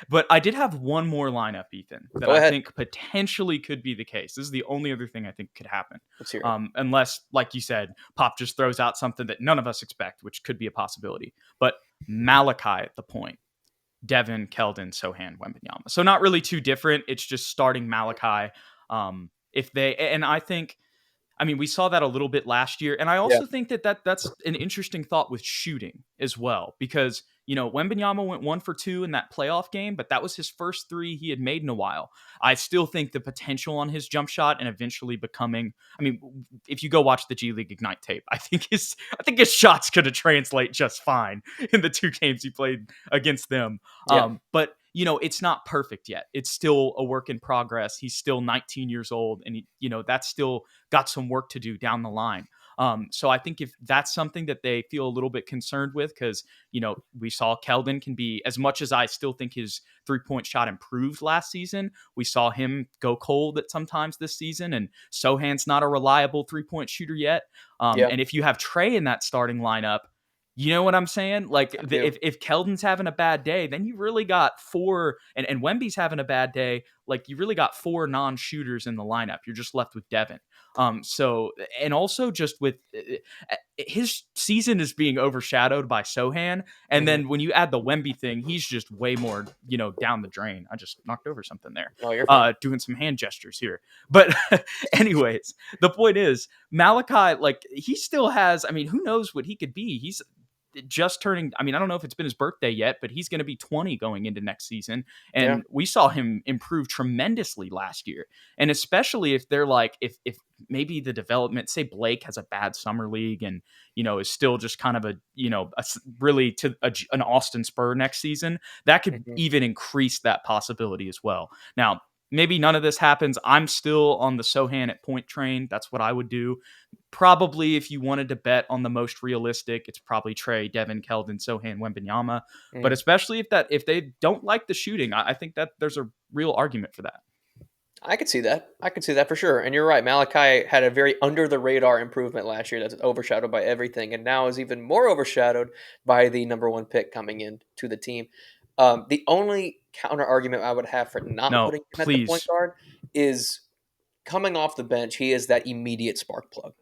But I did have one more lineup, Ethan, that Go I ahead. think potentially could be the case. This is the only other thing I think could happen. Let's hear it. Unless, like you said, Pop just throws out something that none of us expect, which could be a possibility. But Malachi at the point, Devin, Keldon, Sochan, Wembanyama. So not really too different. It's just starting Malachi. If they, and I think, I mean, we saw that a little bit last year, and I Yeah. also think that's an interesting thought with shooting as well, because Wembanyama went 1 for 2 in that playoff game, but that was his first three he had made in a while. I still think the potential on his jump shot and eventually becoming, I mean, if you go watch the G League Ignite tape, I think his shot's going to translate just fine in the 2 games he played against them. Yeah. But it's not perfect yet. It's still a work in progress. He's still 19 years old, and that's still got some work to do down the line. So I think if that's something that they feel a little bit concerned with, because, we saw Keldon can be, as much as I still think his 3-point shot improved last season, we saw him go cold at sometimes this season, and Sochan's not a reliable 3-point shooter yet. Yeah. And if you have Trey in that starting lineup, you know what I'm saying? Like, if Keldon's having a bad day, then you really got four, and Wemby's having a bad day, like, you really got four non-shooters in the lineup. You're just left with Devin. So, and also just with his season is being overshadowed by Sochan. And then when you add the Wemby thing, he's just way more, down the drain. I just knocked over something there. Oh, you're fine. Doing some hand gestures here. But anyways, the point is, Malachi, like, he still has, I mean, who knows what he could be? He's just turning, I mean, I don't know if it's been his birthday yet, but he's going to be 20 going into next season. And we saw him improve tremendously last year. And especially if they're like, if maybe the development, say Blake has a bad summer league and, is still just kind of really to an Austin Spur next season, that could even increase that possibility as well. Now, maybe none of this happens. I'm still on the Sochan at point train. That's what I would do. Probably if you wanted to bet on the most realistic, it's probably Trey, Devin, Keldon, Sochan, Wembanyama. But especially if they don't like the shooting, I think that there's a real argument for that. I could see that. I could see that for sure. And you're right. Malachi had a very under the radar improvement last year that's overshadowed by everything, and now is even more overshadowed by the number one pick coming in to the team. The only counter argument I would have for not putting him at the point guard is coming off the bench. He is that immediate spark plug,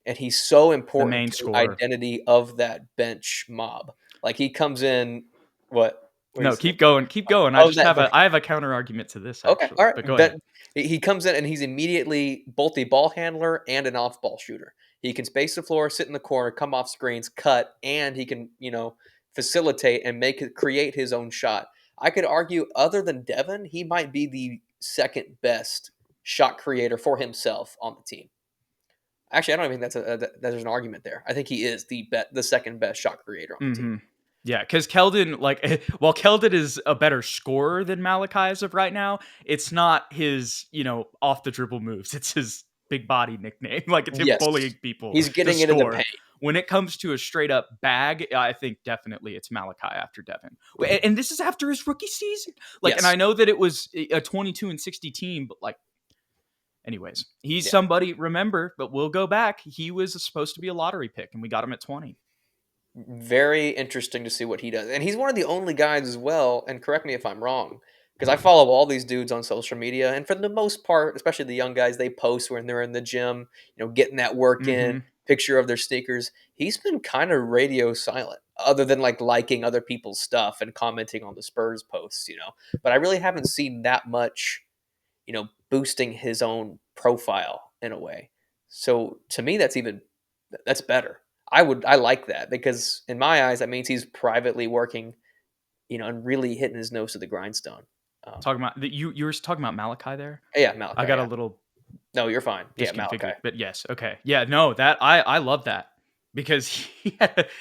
and he's so important to the identity of that bench mob. Like, he comes in, what? No, keep going. I have a counter argument to this. Actually. Okay, all right. But go ahead. He comes in and he's immediately both a ball handler and an off-ball shooter. He can space the floor, sit in the corner, come off screens, cut, and he can, facilitate and create his own shot. I could argue, other than Devin, he might be the second best shot creator for himself on the team. Actually, I don't even think there's an argument there. I think he is the second best shot creator on the team. Yeah, because Keldon, while Keldon is a better scorer than Malachi as of right now, it's not his, off the dribble moves. It's his big body nickname. Like, it's him bullying people. He's getting into the paint. When it comes to a straight up bag, I think definitely it's Malachi after Devin. And this is after his rookie season. And I know that it was a 22-60 team, but anyways, he's somebody, remember, but we'll go back. He was supposed to be a lottery pick, and we got him at 20. Very interesting to see what he does. And he's one of the only guys as well, and correct me if I'm wrong, because I follow all these dudes on social media, and for the most part, especially the young guys, they post when they're in the gym, getting that work in, picture of their sneakers. He's been kind of radio silent, other than liking other people's stuff and commenting on the Spurs posts, But I really haven't seen that much, boosting his own profile in a way. So to me, that's better. I like that, because in my eyes, that means he's privately working, and really hitting his nose to the grindstone. Talking about you were talking about Malachi there? Yeah, Malachi. I got a little. No, you're fine. Yeah, Malachi. But yes, okay, yeah, no, that I love that, because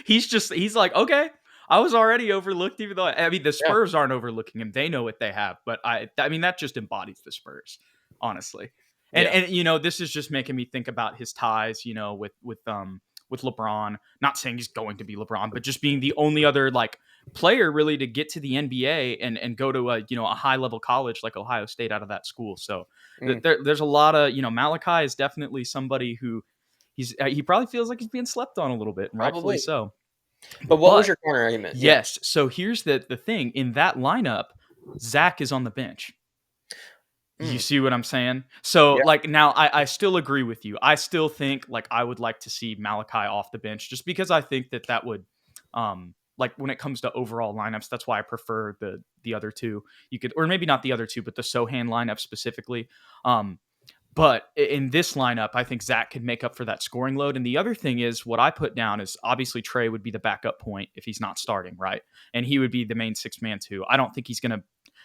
he's like, okay, I was already overlooked, even though the Spurs aren't overlooking him. They know what they have, but I mean that just embodies the Spurs, honestly. And this is just making me think about his ties, with LeBron. Not saying he's going to be LeBron, but just being the only other player really to get to the NBA and go to a high level college like Ohio State out of that school. So there's a lot of, Malachi is definitely somebody who he probably feels like he's being slept on a little bit, and rightfully so. But what was your counter argument? Yes. So here's the thing in that lineup. Zach is on the bench. You Mm, see what I'm saying? So, yeah. like, now I still agree with you. I still think, like, I would like to see Malachi off the bench just because I think that would, like, when it comes to overall lineups, that's why I prefer the other two. You could, or maybe not the other two, but the Sochan lineup specifically. Um, but in this lineup, I think Zach could make up for that scoring load. And the other thing is, what I put down is obviously Trey would be the backup point if he's not starting, right? And he would be the main six man too. I don't think he's going to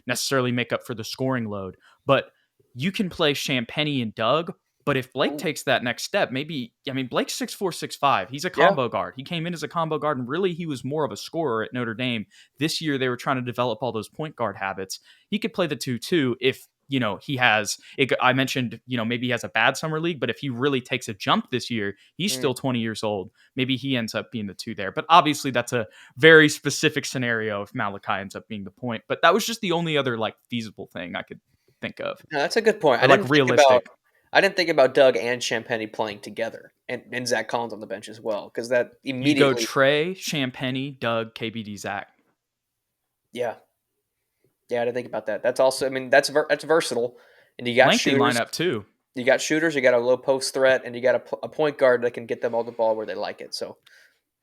necessarily make up for the scoring load, but you can play Champagny and Doug. But if Blake Ooh, takes that next step, maybe, I mean, Blake's 6'4", 6'5". He's a yeah. combo guard. He came in as a combo guard, and really he was more of a scorer at Notre Dame. This year, they were trying to develop all those point guard habits. He could play the 2-2 if he has it. I mentioned, maybe he has a bad summer league, but if he really takes a jump this year, he's Mm. still 20 years old. Maybe he ends up being the 2 there. But obviously that's a very specific scenario if Malachi ends up being the point. But that was just the only other like feasible thing I could think of, No, that's a good point. or like realistic. I didn't think about Doug and Champagny playing together, and Zach Collins on the bench as well, because that You go immediately, Trey, Champagny, Doug, KBD, Zach. yeah, yeah, I didn't think about that. That's also, I mean, that's versatile, and you got Lengthy shooters, lineup too. you got a low post threat, and you got a point guard that can get them all the ball where they like it. So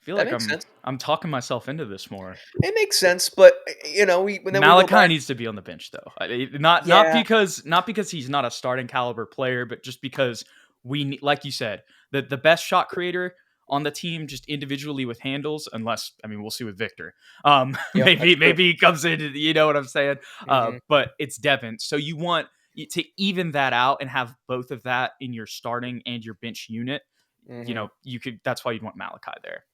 I feel that like makes sense. I'm talking myself into this more. It makes sense, but then we go Malachi back. needs to be on the bench though. Not Yeah. because he's not a starting caliber player, but just because like you said, the best shot creator on the team just individually with handles, unless, I mean, we'll see with Victor. Yep, that's true. Maybe he comes in, you know what I'm saying? Hmm. But it's Devin. So you want to even that out and have both of that in your starting and your bench unit. Hmm. You could, that's why you'd want Malachi there.